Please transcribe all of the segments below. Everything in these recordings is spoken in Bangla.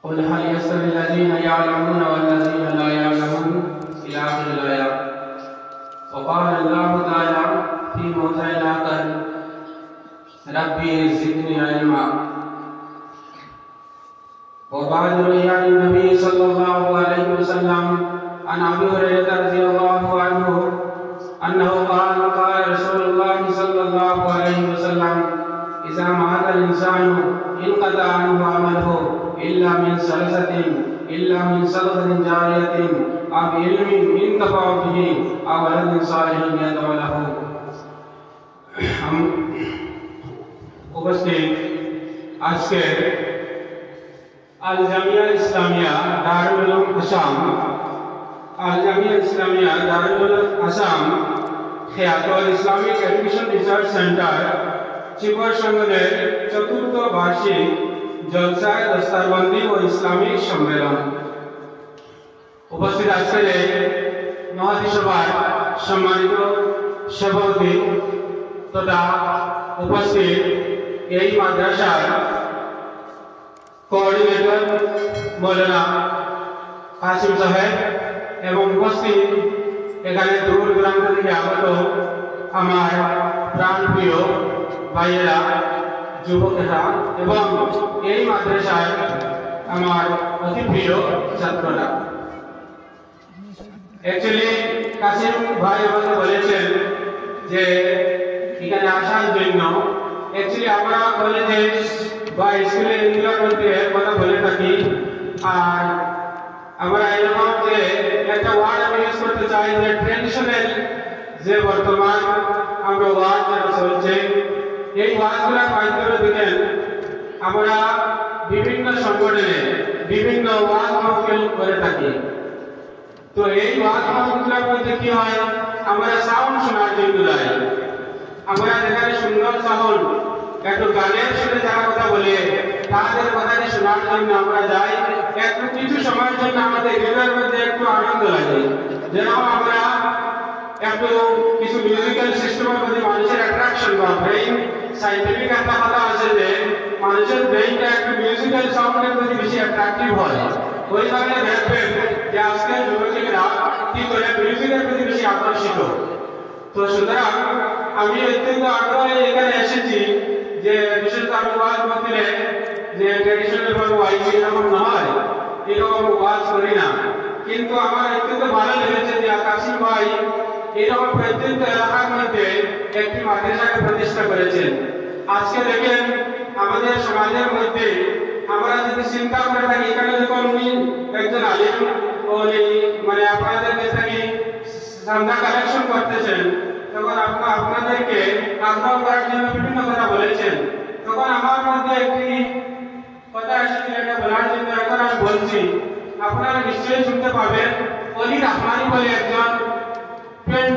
قل هل يستوي الذين يعلمون والذين لا يعلمون إلى آخر الآيات. وقال الله تعالى في موضع آخر ربي زدني علما. وبعد رؤيا النبي صلى الله عليه وسلم عن أبي هريرة رضي الله عنه أنه قال قال رسول الله صلى الله عليه وسلم إذا مات الإنسان انقطع عنه عمله إلا من صدقة جارية أو علم ينتفع به أو ولد صالح يدعو له. উপস্থিত আজকে আল জামিয়া ইসলামিয়া দারুল উলুম আসাম খিয়াতুল ইসলামিক এডুকেশন রিসার্চ সেন্টার চিবর সংগঠনের চতুর্থ বার্ষিক জলসায় দস্তারবন্দি ও ইসলামিক সম্মেলন। উপস্থিত আজকের এই মহাসভার সম্মানিত সভাপতি তথা উপস্থিত এই মাদ্রাসার কোঅর্ডিনেটর মৌলানা কাসিম সাহেব এবং উপস্থিত এখানে দূর দূরান্ত থেকে আগত আমার প্রাণপ্রিয় ভাইয়েরা, যুবকেরা এবং এই মাদ্রাসার আমার অতি প্রিয় ছাত্ররা। অ্যাকচুয়ালি কাসিম ভাই আমাকে বলেছেন যে এখানে আসার জন্য। অ্যাকচুয়ালি আমরা কলেজে বা স্কুলে এগুলোর মধ্যে কথা বলে থাকি, আর আমরা এরকম যে একটা ওয়ার্ড আমি ইউজ করতে চাই যে ট্রেডিশনাল যে বর্তমান আমরা ওয়ার্ড যেটা চলছে, এই ওয়ার্ডগুলোর মাধ্যমে দেখেন আমরা বিভিন্ন সংগঠনে বিভিন্ন ওয়ার্ড মাহফিল করে থাকি। তো এই ওয়ার্ড মাহফিলের মধ্যে কি হয়, আমরা সাউন্ড শোনার জন্য যাই। আমরা যেখানে সুন্দর সাউন্ড একটু গানের সাথে যারা কথা বলে তাদের কথাটি শোনার জন্য আমরা যাই। একটু কিছু সময়ের জন্য আমাদের হৃদয়ের মধ্যে একটু আনন্দ লাগে, যেন আমরা একটু কিছু মিউজিক্যাল সিস্টেমের মধ্যে মানুষের অ্যাট্রাকশন বা ব্রেইন সাইন্টিফিক একটা কথা আছে যে মানুষের ব্রেইনটা একটু মিউজিক্যাল সাউন্ডের প্রতি বেশি অ্যাট্রাকটিভ হয়। ওই কারণে দেখবেন যে আজকের যুবকেরা কি করে মিউজিকের প্রতি বেশি আকর্ষিত। তো সুতরাং আমি অত্যন্ত আগ্রহে এখানে এসেছি যে বিশেষত আমি ওয়াজ মাহফিলে যে ট্র্যাডিশনাল ভাবে ওয়াইজ এরকম নয়, এরকম ওয়াজ করি না, কিন্তু আমার অত্যন্ত ভালো লেগেছে যে কাসিম ভাই এরকম প্রত্যন্ত এলাকার মধ্যে একটি মাদ্রাসাকে প্রতিষ্ঠা করেছেন। আজকে দেখেন আমাদের সমাজের মধ্যে আমরা যদি চিন্তা করে থাকি, এখানে যখন উনি একজন আলিম মানে আপনাদের কাছ থেকে চাঁদা কালেকশন করতেছেন, তখন আপনাদেরকে আগ্রহ করার জন্য বিভিন্ন কথা বলেছেন। তখন আমার মধ্যে একটি কথা এসেছিল, এটা বলার জন্য এখন আমি বলছি, আপনারা নিশ্চয়ই শুনতে পাবেন। অলি রহমানি বলে একজন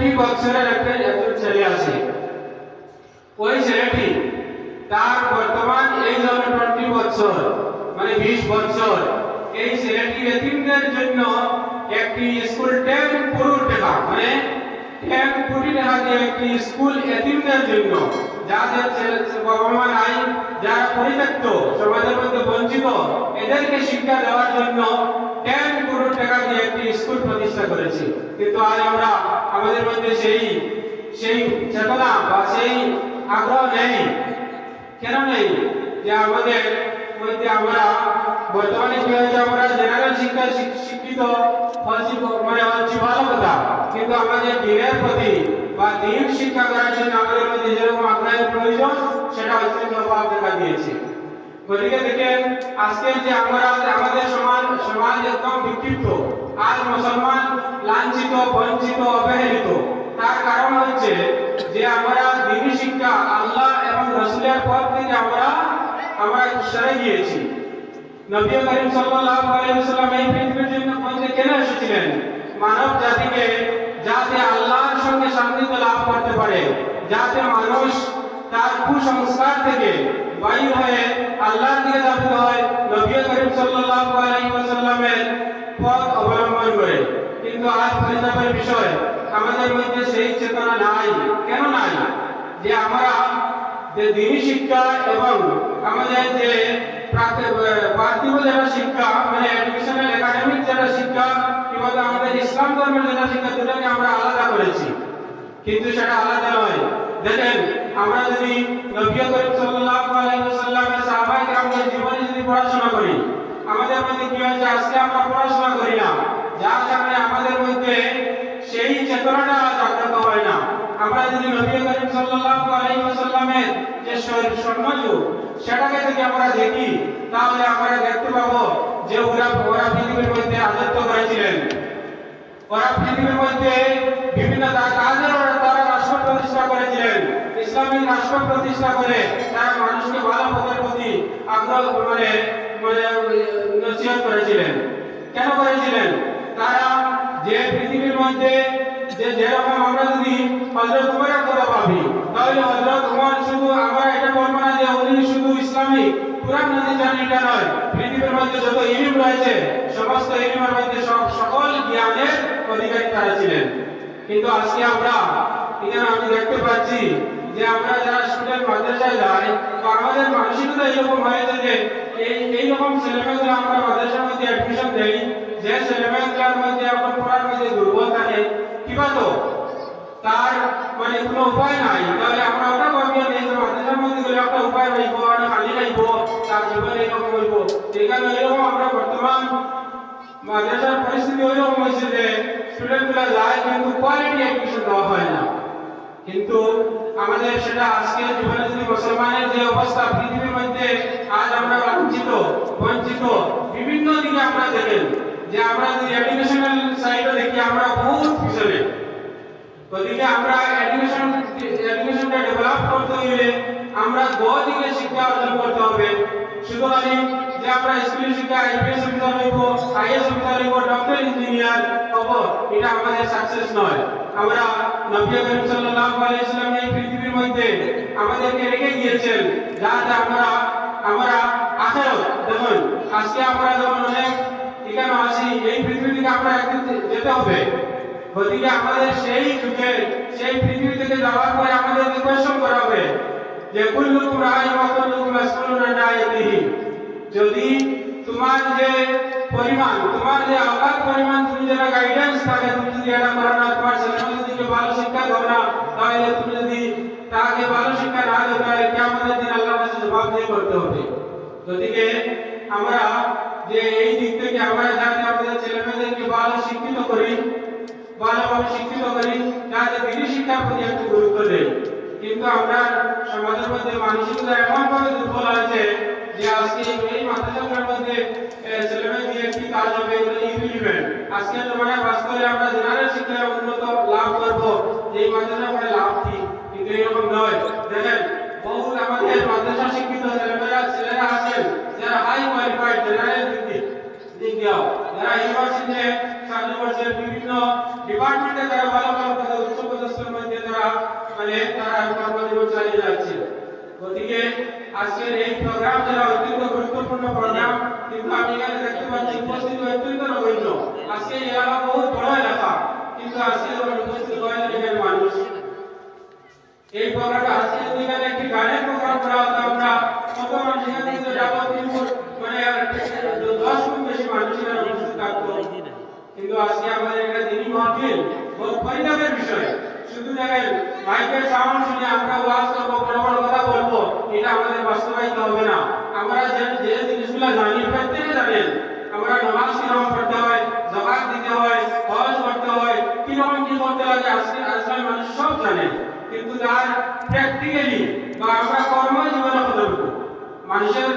20 বছরের একজন ছেলে আছে। ওই ছেলেটি তার বর্তমান এই জন্য 20 বছর মানে 20 বছর, এই ছেলেটি এতিমদের জন্য একটি স্কুল 10 কোটি টাকা মানে 10 কোটি টাকা দিয়ে একটি স্কুল এতিমদের জন্য, যাদের বাবা মা নাই, যারা পরিত্যক্ত সমাজের মধ্যে বঞ্চিত, এদেরকে শিক্ষা দেওয়ার জন্য 10 কোটি টাকা দিয়ে একটি স্কুল প্রতিষ্ঠা করেছে। কিন্তু আজ আমরা আমাদের মধ্যে সেই চেতনা বা সেই আগ্রহ নেই। কেন নেই? যে আমাদের মধ্যে আমরা বর্তমানে কি হয়েছে, আমরা জেনারেল শিক্ষা শিক্ষিত মানে হচ্ছে ভালো কথা, কিন্তু আমাদের দিনের প্রতি বা দিন শিক্ষা করার জন্য আমাদের মধ্যে যেরকম আগ্রহের প্রয়োজন সেটা অত্যন্ত অভাব দেখা দিয়েছে। গতিকে দেখেন আজকে যে আমাদের সমাজ একদম বিক্ষিপ্ত, আর মুসলমান লাঞ্ছিত, বঞ্চিত, অবহেলিত। তার কারণ হচ্ছে যে আমরা দিনী শিক্ষা আল্লাহ এবং রাসূলের পথ থেকে আমরা সরে গিয়েছি। নবী করিম সাল্লাল্লাহু আলাইহি ওয়াসাল্লাম এই পৃথিবীর জন্য কেন এসেছিলেন? মানব জাতিকে যাতে আল্লাহর সঙ্গে সান্নিধ্য লাভ করতে পারে, যাতে মানুষ তার কুসংস্কার থেকে বাইর হয়ে আল্লাহর দিকে ধাবিত হয়, নবী করিম সাল্লাল্লাহু আলাইহি ওয়াসাল্লামের পথ অবলম্বন করে। কিন্তু আজ পরিতাপের বিষয়, আমাদের মধ্যে সেই চেতনা নাই। কেন নাই? যে আমরা যে দিনী শিক্ষা এবং আমাদের যে পার্থিব যেটা শিক্ষা মানে এডুকেশনাল একাডেমিক যেটা শিক্ষা কিংবা আমাদের ইসলাম ধর্মের যেটা শিক্ষা দুটাকে আমরা আলাদা করেছি, কিন্তু সেটা আলাদা নয়। দেখেন আমরা যদি নবী করিম সাল্লাল্লাহু আলাইহি ওয়াসাল্লামের সাহাবায়ে কেরামদের জীবনে যদি পড়াশোনা করি, আমাদের মধ্যে কি হয়েছে আজকে আমরা পড়াশোনা করি না, যার কারণে আমাদের মধ্যে সেই চেতনাটা জাগ্রত হয় না। আমরা যদি নবী করিম সাল্লাল্লাহু আলাইহি ওয়াসাল্লামের যে স্বর্ণযুগ সেটাকে যদি আমরা দেখি, তাহলে আমরা দেখতে পাবো যে ওরা পৃথিবীর মধ্যে রাজত্ব করেছিলেন, ওরা পৃথিবীর মধ্যে বিভিন্ন কাজের তারা রাষ্ট্র প্রতিষ্ঠা করেছিলেন, ইসলামিক রাষ্ট্র প্রতিষ্ঠা করে তারা মানুষকে ভালো পথের প্রতি আগ্রহ নসিহত করেছিলেন। কেন করেছিলেন? তারা যে পৃথিবীর মধ্যে যেরকম আমরা যদি হযরত উমরের কথা ভাবি, তাহলে হযরত উমর শুধু আমরা এটা বলবো না যে উনি শুধু ইসলামিক কুরআন হাদিস জানেন, এটা নয়। পৃথিবীর মধ্যে যত ইলম রয়েছে সমস্ত ইলমের মধ্যে সকল জ্ঞানের অধিকারী তারা ছিলেন। কিন্তু আজকে আমরা এখানে আমি দেখতে পাচ্ছি যে আমরা যারা স্টুডেন্ট মাদ্রাসায় যাই, আমাদের মানসিকতা এরকম হয়েছে যে এইরকম ছেলেমেয়েগুলো আমরা মাদ্রাসার মধ্যে অ্যাডমিশন দেই, যে ছেলেমেয়েগুলোর মধ্যে আপনার পড়ার মধ্যে দুর্বল থাকে কিবা তো তার মানে কোনো উপায় নাই, তাহলে আমরা ওটা ভাবিয়ে নিই যে মাদ্রাসার মধ্যে গেলে একটা উপায় রইব, খালি রইব, তার জীবনে এরকম হইব। এখানে এরকম আমরা বর্তমান মাদ্রাসার পরিস্থিতি ওইরকম হয়েছে যে স্টুডেন্টগুলো যায় কিন্তু কোয়ালিটি এডুকেশন দেওয়া হয় না। কিন্তু আমাদের সেটা আজকে জীবনে যদি মুসলমানের যে অবস্থা পৃথিবীর মধ্যে আজ আমরা বঞ্চিত বিভিন্ন দিকে আমরা দেখেন যে আমরা যদি এডুকেশনাল সাইডে দেখি আমরা বহুত পিছনে। ওদিকে আমরা এডুকেশনটা ডেভেলপ করতে হইলে আমরা দিকে শিক্ষা অর্জন করতে হবে। শুধু খালি যে আমরা স্কুলের শিক্ষা আইপিএস অফিসার হইব, আইএস অফিসার হইব, ডক্টর ইঞ্জিনিয়ার হব, এটা আমাদের সাকসেস নয়। আমরা নবী করিম সাল্লাল্লাহু আলাইহি ওয়াসাল্লাম এই পৃথিবীর মধ্যে আমাদেরকে রেখে গিয়েছেন যাতে আমরা আখিরাত দেখুন আজকে আমরা যখন অনেক এখানে আছি এই পৃথিবী থেকে আমরা একদিন যেতে হবে। ওদিকে আমাদের সেই যুগে সেই পৃথিবী থেকে যাওয়ার পরে আমাদেরকে কোয়েশ্চন করা হবে যে কুল্লুকুম রাঈন ওয়া কুল্লুকুম মাসউলুন আন রাইয়াতিহি। যদি তোমার যে পরিমাণ, তোমার যে আওকাত পরিমাণ, তুমি যেটা গাইডেন্স থাকে, তুমি যদি এটা করো না, তোমার ছেলেমেয়েদেরকে ভালো শিক্ষা দাও না, তাহলে তুমি যদি তাকে ভালো শিক্ষা না দাও তাহলে কিয়ামতের দিন আল্লাহর কাছে জবাবদিহি করতে হবে। ওদিকে আমরা যে এই দিক থেকে আমরা যাতে আমাদের ছেলেমেয়েদেরকে ভালোভাবে শিক্ষিত করি যাতে দিনী শিক্ষার প্রতি একটু গুরুত্ব দেই। কিন্তু আমরা সমাজের মধ্যে মানসিকতা এমনভাবে দুর্বল হয়েছে যে আজকে এই মাদ্রাসাগুলোর মধ্যে ছেলেমেয়ে দিয়ে কি কাজ হবে, এগুলো ইভেন্ট আজকের জমানায় বাস্তবে আমরা জেনারেল শিক্ষায় উন্নত লাভ করবো, এই মাদ্রাসা করে লাভ কি? কিন্তু এরকম নয়। দেখেন বহুত আমাদের মাদ্রাসা শিক্ষিত ছেলেরা আছেন যারা হাই কোয়ালিফাইড জেনারেল দিক দিয়েও, যারা ইউনিভার্সিটিতে চাকরি করছেন, বিভিন্ন ডিপার্টমেন্টে তারা ভালো উচ্চ পদস্থের মধ্যে তারা কর্মজীবন চালিয়ে যাচ্ছে। গতিকে আজকের এই প্রোগ্রাম যারা অত্যন্ত গুরুত্বপূর্ণ প্রোগ্রাম, কিন্তু আমি এখানে দেখতে পাচ্ছি উপস্থিত অত্যন্ত নগণ্য। আজকে এই এলাকা বহুত বড় এলাকা, কিন্তু আজকে উপস্থিত কয়েকজন মানুষ। এই প্রোগ্রামটা আজকে এখানে একটি গানের প্রোগ্রাম করা হতো, আমরা কত মানুষ এখানে কিন্তু যাবো 10 গুণ বেশি মানুষ এখানে উপস্থিত থাকতো। কিন্তু আজকে আমাদের একটা দিনই মাহফিল, বহুত পরিতাপের বিষয়। শুধু দেখেন মাইকের সাউন্ড শুনে আমরা ওয়াজ করবো, বড় বড় কথা বলবো, এটা আমাদের বাস্তবায়িত হবে না। আমরা যে জিনিসগুলো জানি প্রত্যেকে জানেন, আমরা নামাজ কিরকম পড়তে হয়, যাকাত দিতে হয়, হজ করতে হয়, কিরকম কি করতে লাগে আজকাল মানুষ সব জানে, কিন্তু তার প্র্যাকটিক্যালি বা আমরা কর্মজীবনে কতটুকু মানুষের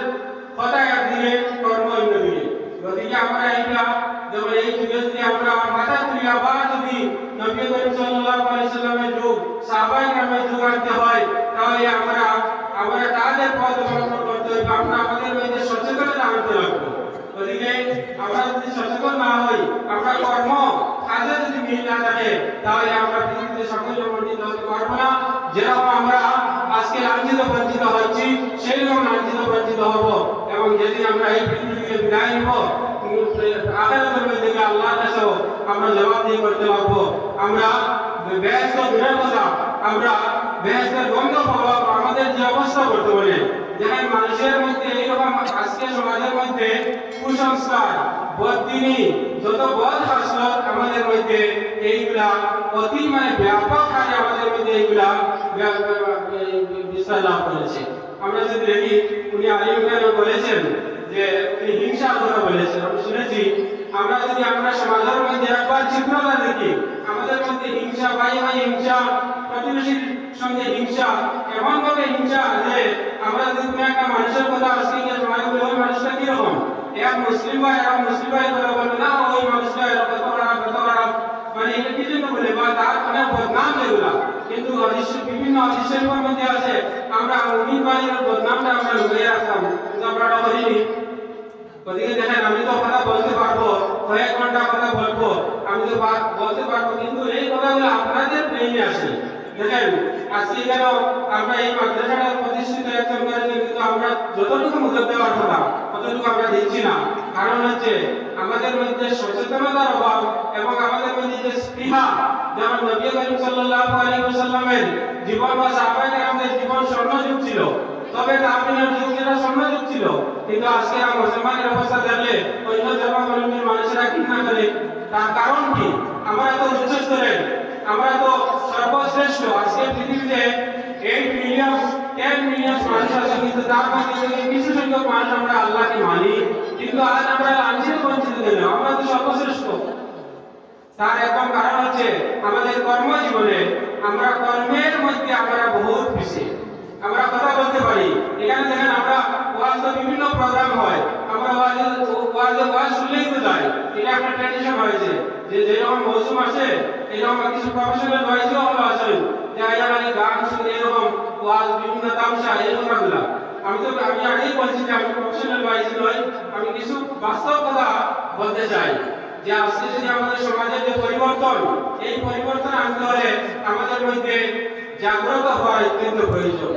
কথা একদিকে কর্ম অন্যদিকে। গতিকে আমরা এটা যেমন এই যুগে যদি আমরা মাথা তুলি আবার যদি নবী করিম সাল্লাল্লাহু আলাইহি ওয়াসাল্লামের যুগ, সাহাবায়ে কেরামের যুগ আনতে হয়, তাহলে আমরা তাদের পথ অবলম্বন করতে হবে, আমরা আমাদের মধ্যে সচেতনতা আনতে লাগবে। গতিকে আমরা যদি সচেতন না হই, আমরা কর্ম কাজে যদি মিল না থাকে, তাহলে আমরা পৃথিবীতে সাফল্য অর্জিত হতে পারবো না। যেরকম আমরা আজকে লাঞ্ছিত বঞ্চিত হচ্ছি, সেই রকম লাঞ্ছিত বঞ্চিত হব, এবং যেদিন আমরা এই পৃথিবী থেকে বিদায় নিব, আখিরাতের মধ্যে আল্লাহর কাছে আমরা জবাবদিহি করতে পারবো। আমরা বেহেশত দূরের কথা, আমরা বেহেশতের গন্ধ পাবো। আমাদের যে অবস্থা বর্তমানে দেখেন মানুষের মধ্যে এইরকম আজকে সমাজের মধ্যে কুসংস্কার বদদিনী যত বদ হাসলত আমাদের মধ্যে এইগুলা অতি ব্যাপক হারে আমাদের মধ্যে এইগুলা বিস্তার লাভ করেছে। আমরা যদি দেখি উনি আলিমগঞ্জ বলেছেন যে উনি হিংসার কথা বলেছেন, আমি শুনেছি আমরা যদি আমরা সমাজের মধ্যে একবার চিত্রটা দেখি আমাদের মধ্যে হিংসা, ভাই ভাই হিংসা, প্রতিবেশীর সঙ্গে হিংসা, এমন ভাবে হিংসা যে আমরা যদি কোনো একটা মানুষের কথা আজকে সময় বলি ওই মানুষটা কিরকম, এক মুসলিম ভাই কথা বলবে না ওই মানুষটা কত খারাপ, মানে এটা কি জন্য বলে বা তার অনেক বদনাম যেগুলা, কিন্তু বিভিন্ন হাদিসের মধ্যে আছে আমরা মুমিন ভাইয়ের বদনামটা আমরা লুকিয়ে রাখতাম, কিন্তু আমরা এটা করিনি। ওদিকে দেখেন আমি তো কথা বলতে পারবো, কয়েক ঘন্টা কথা বলবো, আমি তো বলতে পারবো, কিন্তু এই কথাগুলো আপনাদের ব্রেইনে আসে। দেখেন আজকে কেন আমরা এই মাদ্রাসাটা প্রতিষ্ঠিত একজন করেছি, কিন্তু আমরা যতটুকু মদত দেওয়ার কথা ততটুকু আমরা দিচ্ছি না। কারণ হচ্ছে আমাদের মধ্যে সচেতনতার অভাব এবং আমাদের মধ্যে যে স্পৃহা, যেমন নবী করিম সাল্লাল্লাহু আলাইহি ওয়াসাল্লামের জীবন বা সাহাবায়ে কেরামদের জীবন স্বর্ণযুগ ছিল, তবে তাবিনের যুগ যেটা স্বর্ণযুগ ছিল, কিন্তু আজকে মুসলমানের অবস্থা দেখলে অন্য ধর্মাবলম্বী মানুষেরা ঘৃণা করে। তার কারণ কি? আমরা তো উচ্চ স্তরের, আমরা তো সর্বশ্রেষ্ঠ। আজকে পৃথিবীতে 8 মিলিয়ন 10 মিলিয়ন মানুষ আছে, কিন্তু তার মধ্যে থেকে কিছু সংখ্যক মানুষ আমরা আল্লাহকে মানি, কিন্তু আজ আমরা লাঞ্ছিত বঞ্চিত কেন? আমরা তো সর্বশ্রেষ্ঠ। তার একদম কারণ হচ্ছে আমাদের কর্মজীবনে আমরা কর্মের মধ্যে আমরা বহুত পিছিয়ে। আমরা কথা বলতে পারি, এখানে দেখেন আমরা ওয়াজে বিভিন্ন প্রোগ্রাম হয়, আমরা ওয়াজ শুনলেই তো যাই, এটা একটা ট্র্যাডিশন হয়েছে যে যেরকম মৌসুম আসে এরকম কিছু প্রফেশনাল ওয়াইজও হলো আসেন যে আয়ালি গান শুনে এরকম ওয়াজ বিভিন্ন তামসা এরকমগুলো। আমি আগেই বলছি যে আমি প্রফেশনাল ওয়াইজ নই, আমি কিছু বাস্তব কথা বলতে চাই যে আজকে যদি আমাদের সমাজের যে পরিবর্তন, এই পরিবর্তন আনতে হলে আমাদের মধ্যে জাগ্রত হওয়া অত্যন্ত প্রয়োজন।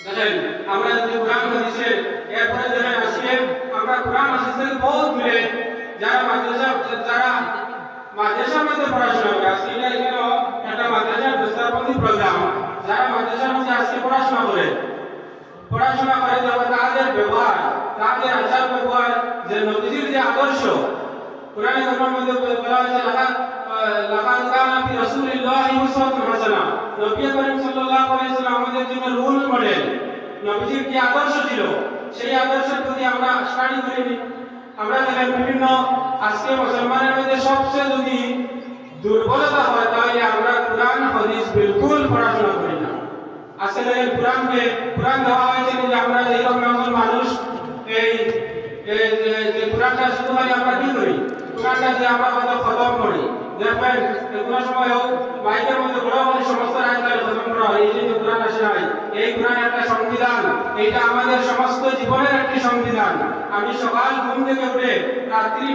দেখেন আমরা যদি কোরআন হাদিসে এরপরে দেখেন আসলে আমরা কোরআন হাদিস থেকে বহুত দূরে, যারা মাদ্রাসার মধ্যে পড়াশোনা করে, আজকে এখানে একটা মাদ্রাসার দস্তারবন্দি প্রোগ্রাম, যারা মাদ্রাসার মধ্যে আজকে পড়াশোনা করে যখন তাদের ব্যবহার, তাদের আচার ব্যবহার, যে নবীজির যে আদর্শ কোরআন ধর্মের মধ্যে বলা হয়েছে লাকাদ কানা ফি রাসূলিল্লাহি উসওয়াতুন হাসানা, নবী করিম সাল্লাল্লাহু আলাইহি ওয়াসাল্লাম আমাদের জন্য রোল মডেল। নবীজির কি আদর্শ ছিল সেই আদর্শের প্রতি আমরা স্টাডি করিনি। আমরা দেখেন বিভিন্ন আজকে মুসলমানের মধ্যে সবচেয়ে যদি দুর্বলতা হয় তাহলে আমরা কোরআন হাদিস বিলকুল পড়াশোনা করি না। আজকে দেখেন কোরআন দেওয়া হয়েছে যে আমরা এইরকম মানুষ এই কোরআনটা শুধু আমরা কি করি, কোরআনটা যে আমরা খতম করি, দেখবেন কোনো সময় হোক মাইকের মধ্যে বড় বড় সমস্ত আয়াত খতম করা হয়, এই যে কোরআন আসে নাই। এই কোরআন একটা সংবিধান, এটা আমাদের সমস্ত জীবনের একটি সংবিধান। আমি সকাল ঘুম থেকে উঠে রাত্রি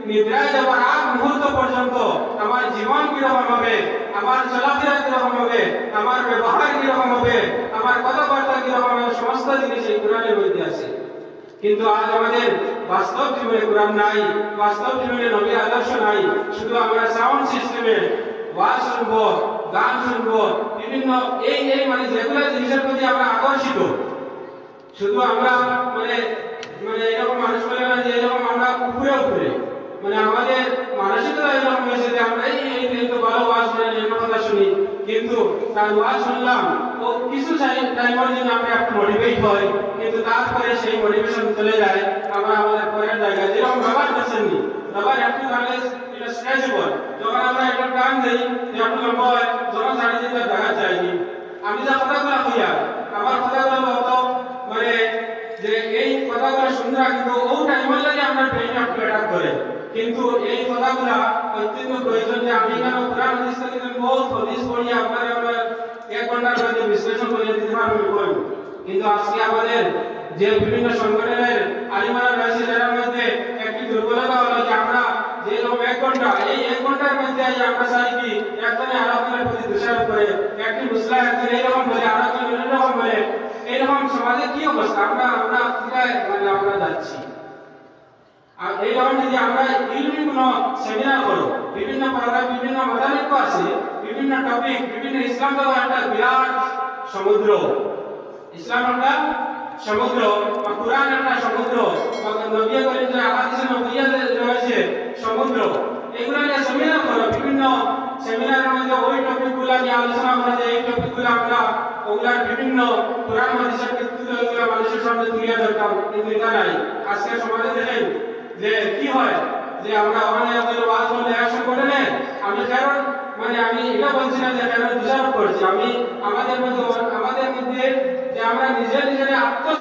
নিদ্রায় যাওয়ার আগ মুহূর্ত পর্যন্ত আমার জীবন কিরকম হবে, আমার চলাফেরা কিরকম হবে, আমার ব্যবহার কিরকম হবে, আমার কথাবার্তা কিরকম হবে, সমস্ত জিনিস এই কোরআনের মধ্যে আছে। কিন্তু আজ আমাদের বাস্তব জীবনে কোরআন নাই, বাস্তব জীবনে নবীর আদর্শ নাই। শুধু আমরা সাউন্ড সিস্টেমে ওয়াজ শুনবো, গান শুনবো, বিভিন্ন এই যেগুলো জিনিসের প্রতি আমরা আকর্ষিত। শুধু আমরা এরকম মানুষ বলে না যে এরকম আমরা উপরে আমাদের মানসিকতা এরকম হয়েছে যে আমরা এই তো ভালো ওয়াজ কথা শুনি, কিন্তু তার ওয়াজ শুনলাম ও কিছু টাইমের জন্য আমরা একটু মোটিভেট হই, কিন্তু তারপরে সেই মোটিভেশন চলে যায় আমরা আমাদের পরের জায়গায়। যেরকম রবার দেখছেননি, রবার একটু টানলে এটা স্ট্রেচেবল, যখন আমরা একটা টান দিই একটু লম্বা হয়, যখন ছাড়ি দিতে দেখা যায়নি। আমি যা কথাগুলো হইয়া আমার কথাগুলো হতো যে এই কথাগুলো শুনরা, কিন্তু ও টাইমের লাগে আমরা ব্রেইন একটু অ্যাটাক করে, কিন্তু এই কথাগুলো অত্যন্ত প্রয়োজন যে আমি কেন কোরআন হাদিস থেকে বহুত হাদিস পড়ি আপনারা 1 ঘন্টার মধ্যে বিশ্লেষণ করে দিতে পারবেন। কিন্তু আজকে আমাদের যে বিভিন্ন সংগঠনের আলিমারা রয়েছে যার মধ্যে একটি দুর্বলতা হলো যে আমরা যেরকম 1 ঘন্টা এই 1 ঘন্টার মধ্যে আমরা চাই কি একজনে আরেকজনের প্রতি দোষারোপ করে, একটি মুসলিম একজন এইরকম বলে আরেকজন এরকম বলে, এইরকম সমাজে কি অবস্থা আমরা আমরা যাচ্ছি। আর এইরকম যদি আমরা ইলমি কোনো সেমিনার করো, বিভিন্ন প্রোগ্রাম, বিভিন্ন মতামত আছে, বিভিন্ন টপিক, বিভিন্ন ইসলাম তো একটা বিরাট সমুদ্র, ইসলাম একটা সমুদ্র বা কোরআন একটা সমুদ্র বা নবী করিম যে আহাদিসে নবুইয়াতে রয়েছে সমুদ্র, এগুলো নিয়ে সেমিনার করো। বিভিন্ন সেমিনারের মধ্যে ওই টপিকগুলো নিয়ে আলোচনা করা যায়। এই টপিকগুলো আমরা ওগুলার বিভিন্ন কোরআন হাদিসের ভিত্তিতে ওগুলো মানুষের সামনে তুলে ধরতাম, কিন্তু এটা নাই। আজকে সমাজে দেখেন যে কি হয়, যে আমরা ওখানে আমাদের ওয়াজ করলে অ্যাকশন করে নেয়। আমি কারণ মানে আমি এটা বলছি না যে কারণ দোষারোপ করছি, আমি আমাদের মধ্যে যে আমরা নিজেরা আত্ম